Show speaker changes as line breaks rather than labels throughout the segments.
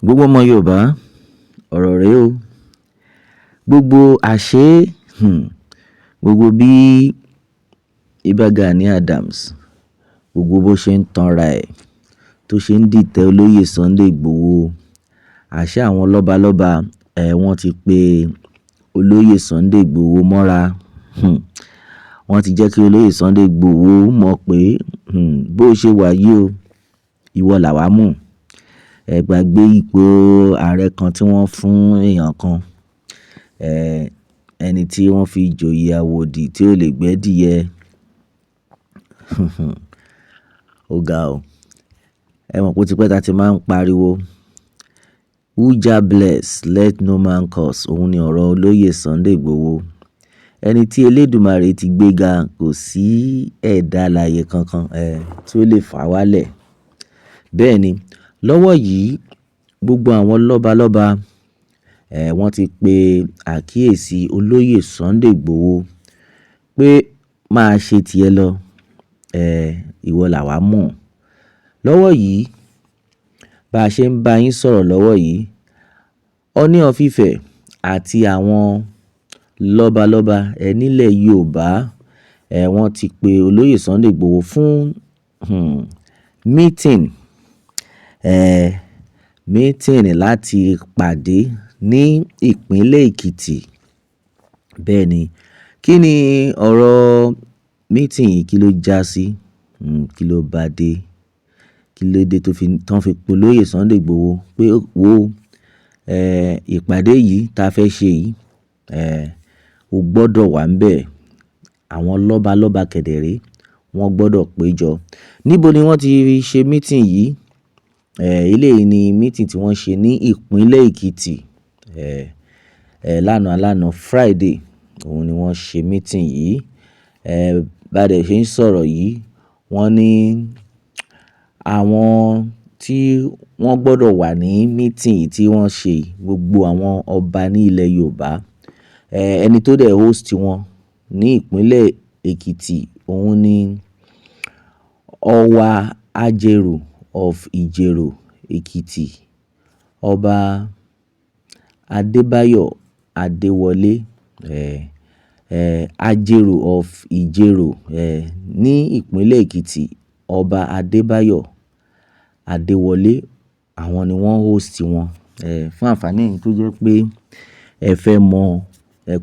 Gbogbo ọmọ Yorùbá, ọ̀rọ̀ rè o. Gbogbo àṣé, gbogbo bí Ìbà Gani Adams, gbogbo bó ṣe ń tanra ẹ̀, tó ṣe ń dìtẹ̀ olóyè Sunday Igboho. Àṣé àwọn lọ́balọ́ba, wọ́n ti pe olóyè Sunday Igboho mọ́ra. Wọ́n ti jẹ́ kí olóyè Sunday Igboho mọ̀ pé bó ṣe wà yìí o, ìwọ làwá mọ̀. Ẹ gbàgbé ipò ààrẹ kan tí wọ́n fún èèyàn kan, ẹni tí wọ́n fi joyè àwòdì tí ó lè gbẹ́dìyẹ. Ó ga o. Ẹ mọ̀ pé ó ti pẹ́ ta ti máa ń pariwo "Who Jah bless, let no man curse." Òun ni ọ̀rọ̀ olóyè Sunday Igboho. Ẹni tí Elédùmarè ti gbéga, kò sí ẹ̀dá alààyè kankan tí ó lè fà wálẹ̀. Bẹ́ẹ̀ ni, lọ́wọ́ yìí gbogbo àwọn lọ́balọ́ba, wọ́n ti pe àkíyèsí olóyè Sunday Igboho pé máa ṣe tiẹ̀ lọ, ìwọ làwá mọ̀. Lọ́wọ́ yìí, bá a ṣe ń bá yín sọ̀rọ̀ lọ́wọ́ yìí, Ọọ̀ni of Ifẹ̀ àti àwọn lọ́balọ́ba nílẹ̀ Yorùbá, wọ́n ti pe olóyè Sunday Igboho fún meeting láti pàdé ní ìpínlẹ̀ Èkìtì. Bẹ́ẹ̀ ni, kí ni ọ̀rọ̀ meeting yìí, kí ló já sí? Kí ló bá dé? Kí ló dé tán fi pe olóyè Sunday Igboho pé wo ìpàdé yìí ta fẹ́ ṣe yìí, o gbọ́dọ̀ wà ńbẹ̀. Àwọn lọ́balọ́ba kẹ̀dẹ̀ ré, wọ́n gbọ́dọ̀ péjọ. Níbo ni wọ́n ti ṣe meeting yìí? Eléyìí ni meeting tí wọ́n ṣe ní ìpínlẹ̀ Èkìtì. Lánàá Friday, òun ni wọ́n ṣe meeting yìí. Bá dẹ̀ ṣe ń sọ̀rọ̀ yìí, wọ́n ní àwọn tí wọ́n gbọ́dọ̀ wà ní meeting yìí tí wọ́n ṣe, gbogbo àwọn ọba ní ilẹ̀ Yorùbá. Ẹni tó dẹ̀ host wọn ní ìpínlẹ̀ Èkìtì, òun ni Ọwá Ajero of Ìjẹ̀rò Èkìtì, Ọba Adébáyọ̀ Adéwọlé, Ajero of Ìjẹ̀rò ní ìpínlẹ̀ Èkìtì, Ọba Adébáyọ̀ Adéwọlé. Àwọn ni wọ́n host wọn. Fún àǹfààní ẹ̀yin tó jẹ́ pé ẹ fẹ́ mọ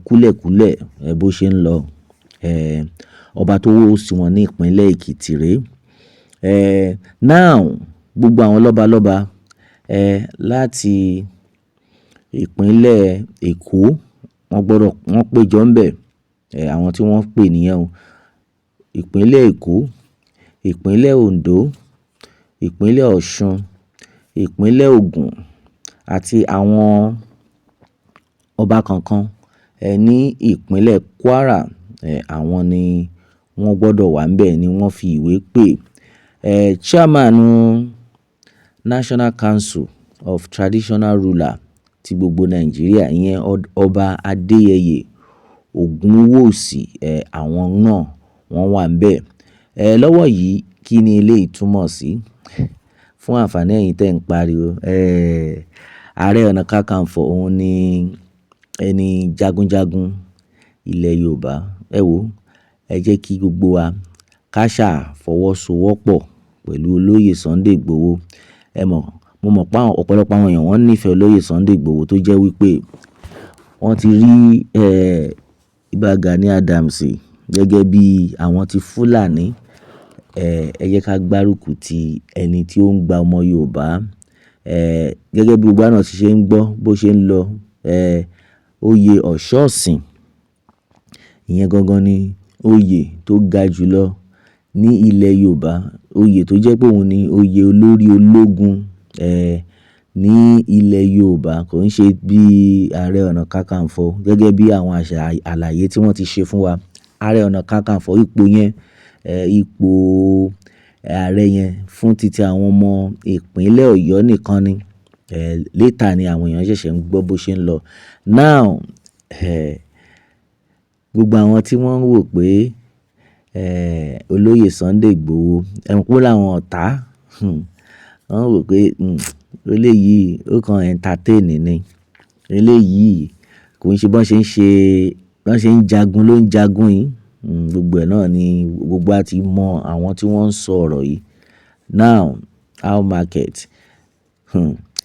kúlẹ̀kúlẹ̀ bó ṣe ń lọ, ọba tó host wọn ní ìpínlẹ̀ Èkìtì rè. Now gbogbo àwọn lọ́balọ́ba láti ìpínlẹ̀ Èkó, wọ́n péjọ ńbẹ̀. Àwọn tí wọ́n pè nìyẹn o. Ìpínlẹ̀ Èkó, ìpínlẹ̀ Oǹdó, ìpínlẹ̀ Ọ̀ṣun, ìpínlẹ̀ Ògùn àti àwọn ọba kankan ní ìpínlẹ̀ Kwara. Àwọn ni wọ́n gbọ́dọ̀ wà ńbẹ̀, ni wọ́n fi ìwé pè. Chairman National Council of Traditional Ruler ti gbogbo Nàìjíríà, ìyẹn Ọba Adéyẹyè Ògúnwùsì, àwọn náà wọ́n wà ńbẹ̀. Lọ́wọ́ yìí, kí ni eléyìí túmọ̀ sí? Fún àǹfààní ẹ̀yin tẹ́ ń pariwo, Ààrẹ Ọ̀nà Kakanfò, òun ni ẹni jagunjagun ilẹ̀ Yorùbá. Ẹ wò, ẹ jẹ́ kí gbogbo wa ká ṣà fọwọ́sowọ́pọ̀ pẹ̀lú olóyè Sunday Igboho. Mo mọ̀ pé ọ̀pọ̀lọpọ̀ àwọn èèyàn wọ́n nífẹ̀ẹ́ olóyè Sunday Igboho, tó jẹ́ wípé wọ́n ti rí Ìbà Gani Adams gẹ́gẹ́ bí àwọn ti Fúlàní. Ẹ jẹ́ ká gbárùkù ti ẹni tí ó ń gba ọmọ Yorùbá. Gẹ́gẹ́ bí gbogbo wa náà ti ṣe ń gbọ́ bó ṣe ń lọ, oyè Ọ̀ṣọ́ọ̀sìn, ìyẹn gangan ni oyè tó ga jùlọ ní ilẹ̀ Yorùbá. Oyè tó jẹ́ pé òun ni oyè olórí ológun ní ilẹ̀ Yorùbá. Kò ń ṣe bí Ààrẹ Ọ̀nà Kakanfò. Gẹ́gẹ́ bí àwọn àlàyé tí wọ́n ti ṣe fún wa, Ààrẹ Ọ̀nà Kakanfò, ipò yẹn, ipò ààrẹ yẹn fún titi àwọn ọmọ ìpínlẹ̀ Ọ̀yọ́ nìkan ni. Later ni àwọn èèyàn ṣẹ̀ṣẹ̀ ń gbọ́ bó ṣe ń lọ. Now gbogbo àwọn tí wọ́n ń wò pé olóyè Sunday Igboho, ẹ mọ̀ pé ó láwọn ọ̀tá, wọ́n wò pé eléyìí ó kan entertain ni. Eléyìí kò ń ṣe bọ́n ṣe ń jagun ló ń jagun yìí. Gbogbo ẹ̀ náà ni gbogbo wa ti mọ àwọn tí wọ́n ń sọ ọ̀rọ̀ yìí. Now, how market?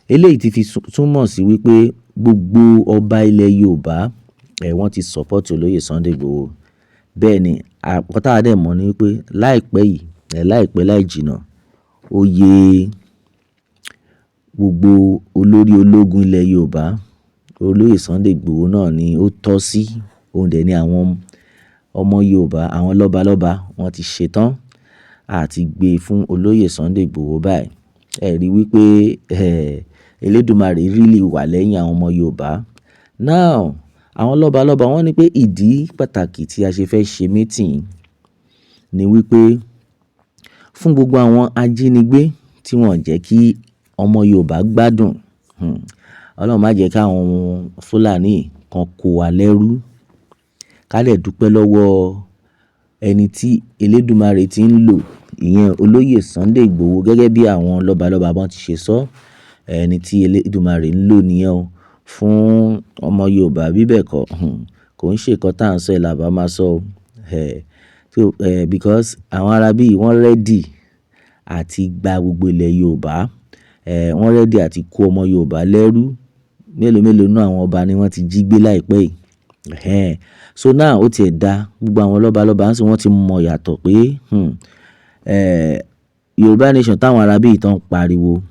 Eléyìí ti fi túmọ̀ sí wípé gbogbo ọba ilẹ̀ Yorùbá wọ́n ti support olóyè Sunday Igboho. Bẹ́ẹ̀ ni nǹkan táwa dẹ̀ mọ̀ ni wípé láìpẹ́ yìí láìpẹ́ láì jìnnà oyè gbogbo olórí ológun ilẹ̀ Yorùbá olóyè Sunday Igboho náà ni ó tọ́ sí. Òun dẹ̀ ni àwọn ọmọ Yorùbá àwọn lọ́balọ́ba wọ́n ti ṣetán àti gbé fún olóyè Sunday Igboho báyìí. Ẹ rí wípé Elédùmarè really wà lẹ́yìn àwọn ọmọ Yorùbá. Now, àwọn lọ́balọ́ba wọ́n ní pé ìdí pàtàkì tí a ṣe fẹ́ ṣe meeting ni wípé fún gbogbo àwọn ajínigbé tí wọ́n jẹ́ kí ọmọ Yorùbá gbádùn. Ọlọ́run má jẹ́ kí àwọn Fúlàní kan kó wa lẹ́rú. Ká dẹ̀ dúpẹ́ lọ́wọ́ ẹni tí Elédùmarè ti ń lò, ìyẹn olóyè Sunday Igboho gẹ́gẹ́ bí àwọn lọ́balọ́ba bọ́n ti ṣe sọ. Ẹni tí Elédùmarè ń lò nìyẹn o fún ọmọ Yorùbá bí bẹ́ẹ̀ kọ́. Kò ń ṣe nǹkan tá à ń sọ là bá máa sọ o. Because àwọn ará bí wọ́n ready àti gba gbogbo ilẹ̀ Yorùbá. Wọ́n ready àti kó ọmọ Yorùbá lẹ́rú. Mélòó nínú àwọn ọba ni wọ́n ti jí gbé láìpẹ́ yìí. So now ó ti ẹ̀ dá gbogbo àwọn lọ́balọ́ba wọ́n ti mọ̀ yàtọ̀ pé Yorùbá nation táwọn ará bí ìtàn pariwo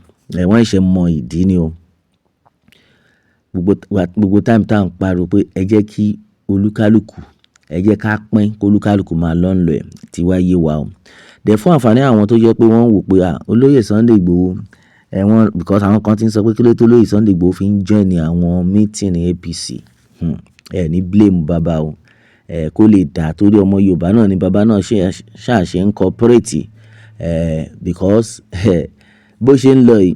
wọ́n ṣe mọ ìdí ni o. Gbogbo time tá à ń pariwo pé ẹ jẹ́ kí olúkálùkù ẹ jẹ́ ká pín kó olúkálùkù máa lọ́nlọ̀ ẹ̀ tí wá yé wa o. Dẹ̀ fún àǹfààní àwọn tó jẹ́ pé wọ́n wò pé olóyè Sunday Igboho because àwọn kan ti ń sọ pé kí ló tó olóyè Sunday Igboho fi ń join àwọn meeting APC. Ní blame bàbá o. Kó lè dà torí ọmọ Yorùbá náà ni bàbá náà ṣe ń cooperate. Because bó ṣe ń lọ yìí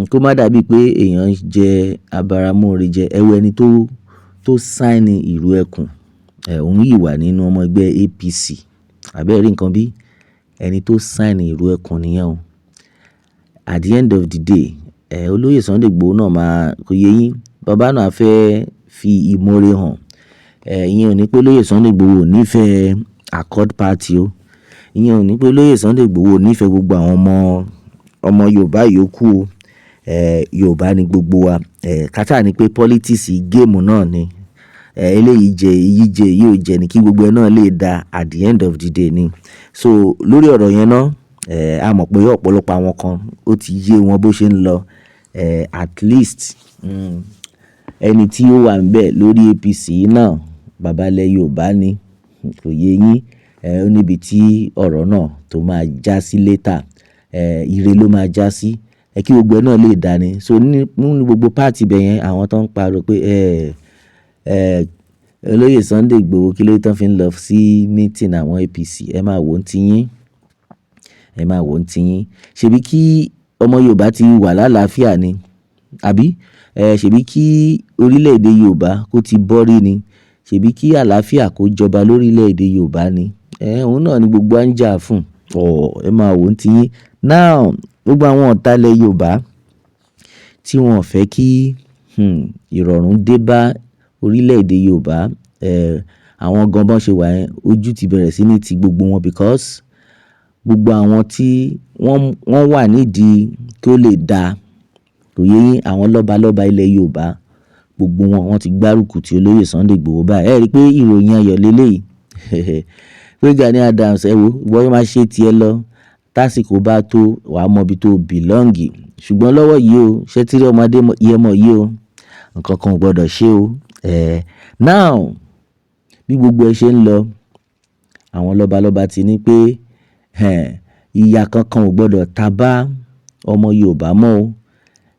kó má dàbí pé èèyàn jẹ abáramúre jẹ. Ẹ wo ẹni tó sign ìrú ẹkùn. Òun yìí wà nínú ọmọ ẹgbẹ́ APC. Àbẹ́ẹ̀ rí nǹkan bí? Ẹni tó sign ìrú ẹkùn nìyẹn o. At the end of the day olóyè Sunday Igboho náà máa kò yé yín. Bàbá náà fẹ́ fi ìmoore hàn. Ìyẹn ò ní pé olóyè Sunday Igboho ò nífẹ̀ẹ́ Accord Party o. Ìyẹn ò ní pé olóyè Sunday Igboho ò nífẹ̀ẹ́ gbogbo àwọn ọmọ Yorùbá yòókù o. Yorùbá ni gbogbo wa. Kátà ni pé politics game náà ni. Eléyìí jẹ èyí jẹ èyí ò jẹ ni kí gbogbo ẹ náà lè dá at the end of the day ni. So lórí ọ̀rọ̀ yẹn náà a mọ̀ pé ọ̀pọ̀lọpọ̀ àwọn kan ó ti yé wọn bó ṣe ń lọ. At least ẹni tí ó wà ńbẹ̀ lórí APC náà bàbá ilẹ̀ Yorùbá ni. Kò yé yín. Ó níbi tí ọ̀rọ̀ náà tó máa já sí later. Ire ló máa já sí. Kí gbogbo ẹ náà lè dá ni. So nínú gbogbo party bẹ̀ yẹn àwọn tó ń pariwo pé olóyè Sunday Igboho kí ló tán fi ń lọ sí meeting àwọn APC. Ẹ máa wò ó ti yín. Ẹ máa wò ó ti yín. Ṣèbí kí ọmọ Yorùbá ti wà lálàáfíà ni. Àbí? Ṣèbí kí orílẹ̀-èdè Yorùbá kó ti bọ́rí ni. Ṣèbí kí àlàáfíà kó jọba lórílẹ̀-èdè Yorùbá ni. Òun náà ni gbogbo wa ń jà fún. Ẹ máa wò ó ti yín. Now, gbogbo àwọn ọ̀tá ilẹ̀ Yorùbá tí wọ́n fẹ́ kí ìrọ̀rùn dé bá orílẹ̀-èdè Yorùbá, àwọn gan bọ́n ṣe wà yẹn ojú ti bẹ̀rẹ̀ sí ní ti gbogbo wọn because gbogbo àwọn tí wọ́n wà nídìí kí ó lè dá kò yé yín àwọn lọ́balọ́ba ilẹ̀ Yorùbá gbogbo wọ́n ti gbárùkù ti olóyè Sunday Igboho báyìí. Ẹ rí i pé ìròyìn ayọ̀ lélẹ́yìí. Pé Gani Adams wọ́n máa ṣe tiẹ̀ lọ tásìkò bá tó wàá mọ ibi tó belong. Ṣùgbọ́n lọ́wọ́ yìí o ṣé tí rí ọmọdé yẹ mọ̀ yìí o nǹkan kan ò gbọdọ̀ ṣe o. Now bí gbogbo ẹ ṣe ń lọ àwọn lọ́balọ́ba ti ní pé ìyà kankan ò gbọdọ̀ ta bá ọmọ Yorùbá mọ́ o.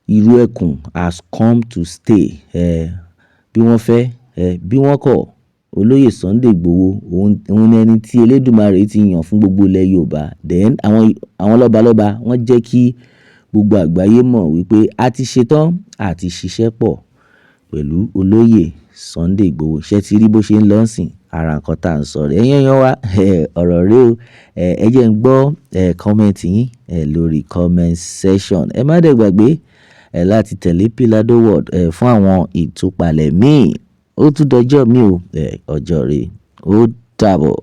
Ìrú ẹkùn has come to stay. Bí wọ́n fẹ́ bí wọ́n kọ̀ olóyè Sunday Igboho òun ni ẹni tí Elédùmarè ti yàn fún gbogbo ilẹ̀ Yorùbá. Then àwọn lọ́balọ́ba wọ́n jẹ́ kí gbogbo àgbáyé mọ̀ wípé a ti ṣetán àti ṣiṣẹ́ pọ̀ pẹ̀lú olóyè Sunday Igboho. Ṣé ti rí bó ṣe ń lọ sìn? ara nǹkan tá à ń sọ rẹ̀. Ẹ̀yin èèyàn wa, ọ̀rọ̀ rè o. Ẹ jẹ́ n gbọ́ comment yín lórí comment section. Ẹ má dẹ̀ gbàgbé láti tẹ̀lé Pilado World fún àwọn ìtúpalẹ̀ míì. Ó tún dọjọ́ mi o, ọjọ́ rè. Ó dàbọ̀.